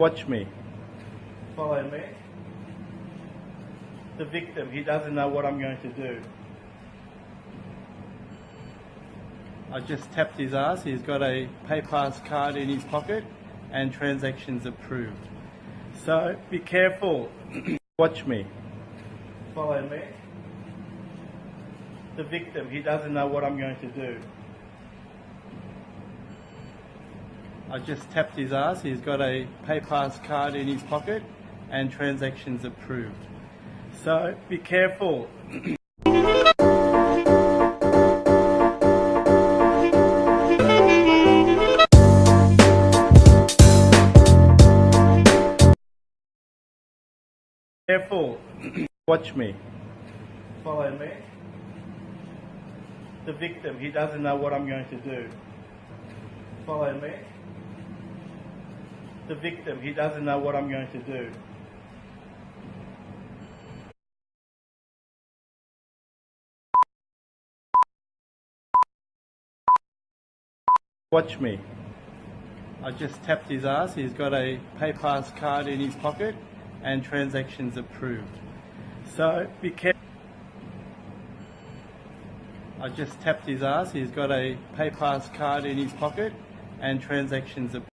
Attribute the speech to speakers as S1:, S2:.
S1: Watch me. Follow me. The victim, he doesn't know what I'm going to do. I just tapped his ass. He's got a PayPass card in his pocket and transactions approved. So be careful. Watch me. Follow me. The victim, he doesn't know what I'm going to do. I just tapped his ass. He's got a PayPass card in his pocket and transactions approved. So be careful. Careful. Watch me. Follow me. The victim, he doesn't know what I'm going to do. Follow me. The victim, he doesn't know what I'm going to do. Watch me. I just tapped his ass. He's got a PayPass card in his pocket and transactions approved. So be careful. I just tapped his ass. He's got a PayPass card in his pocket and transactions approved.